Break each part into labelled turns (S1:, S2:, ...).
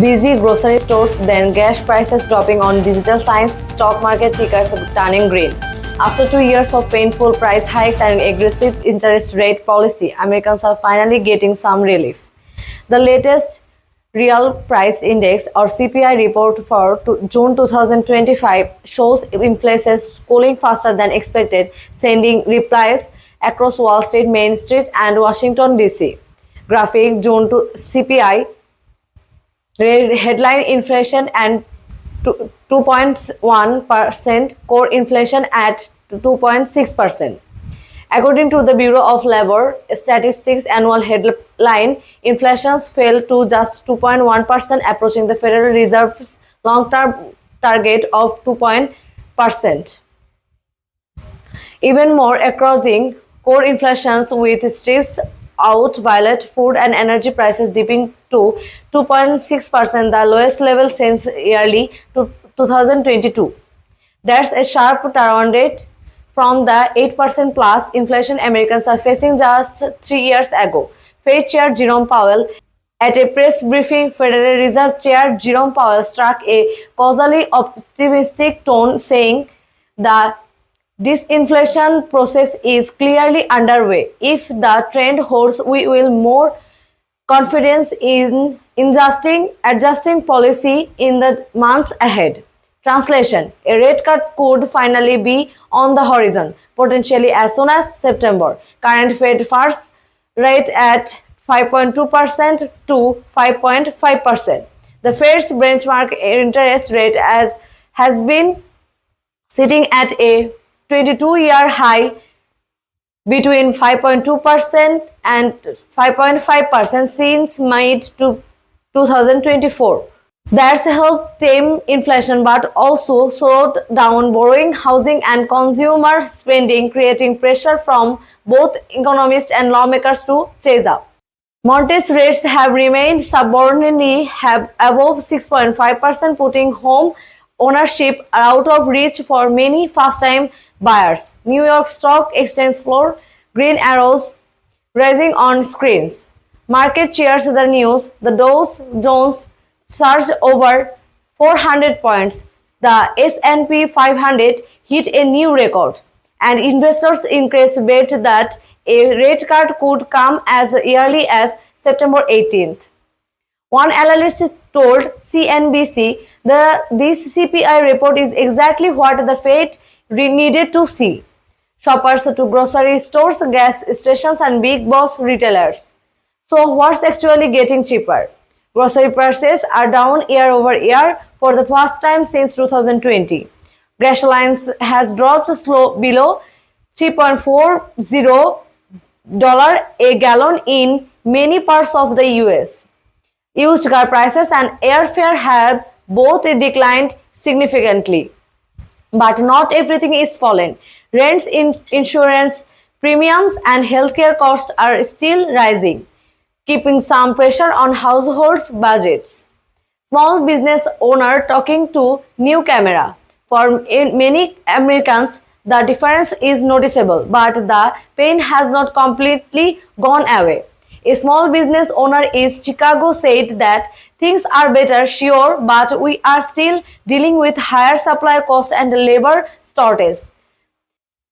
S1: Busy grocery stores, then gas prices dropping on digital signs, stock market tickers turning green. After 2 years of painful price hikes and aggressive interest rate policy, Americans are finally getting some relief. The latest Real Price Index or CPI report for June 2025 shows inflation cooling faster than expected, sending replies across Wall Street, Main Street, and Washington DC. Graphic June CPI headline inflation and 2.1%, core inflation at 2.6%. According to the Bureau of Labor Statistics annual headline, inflation fell to just 2.1%, approaching the Federal Reserve's long-term target of 2%. Even more encouraging, core inflation with strips out violet food and energy prices dipping to 2.6%, the lowest level since early 2022. That's a sharp turnaround from the 8% plus inflation Americans are facing just 3 years ago. Fed Chair Jerome Powell, at a press briefing, Federal Reserve Chair Jerome Powell struck a cautiously optimistic tone, saying the disinflation process is clearly underway. If the trend holds, we will more confidence in adjusting policy in the months ahead. Translation: a rate cut could finally be on the horizon, potentially as soon as September. Current Fed funds rate at 5.2% to 5.5%. The Fed's benchmark interest rate has been sitting at a 22-year high between 5.2% and 5.5% since mid-2024. That's helped tame inflation but also slowed down borrowing, housing, and consumer spending, creating pressure from both economists and lawmakers to chase up. Mortgage rates have remained stubbornly above 6.5%, putting home ownership out of reach for many first-time buyers. New York Stock Exchange floor, green arrows rising on screens. Market cheers the news. The Dow Jones surged over 400 points. The S&P 500 hit a new record, and investors increased bet that a rate cut could come as early as September 18th. One analyst told CNBC this CPI report is exactly what the Fed needed to see. Shoppers to grocery stores, gas stations, and big box retailers. So what's actually getting cheaper? Grocery prices are down year over year for the first time since 2020. Gasoline has dropped below $3.40 a gallon in many parts of the US. Used car prices and airfare have both declined significantly. But not everything is fallen. Rents, insurance premiums, and healthcare costs are still rising, keeping some pressure on households' budgets. Small business owner talking to New Camera. For many Americans, the difference is noticeable, but the pain has not completely gone away. A small business owner in Chicago said that things are better, sure, but we are still dealing with higher supply costs and labor shortage.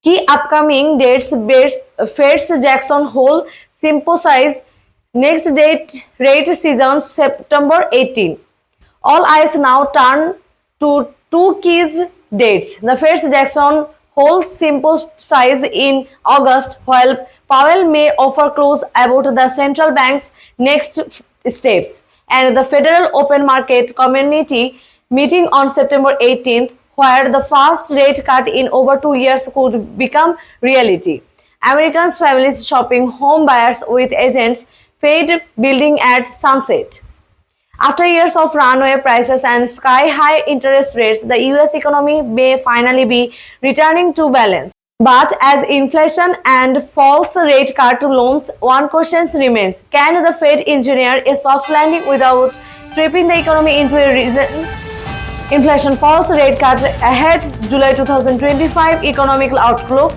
S1: Key upcoming dates: Fed's Jackson Hole Symposium, next rate season September 18. All eyes now turn to two key dates: the Fed's Jackson Hole Symposium in August, while Powell may offer clues about the central bank's next steps, and the Federal Open Market Committee meeting on September 18th, where the first rate cut in over 2 years could become reality. Americans' families shopping, home buyers with agents, Fed building at sunset. After years of runaway prices and sky-high interest rates, the US economy may finally be returning to balance. But as inflation and false rate cut looms, one question remains: can the Fed engineer a soft landing without tripping the economy into a recession? Inflation falls, rate cut ahead, July 2025 economic outlook.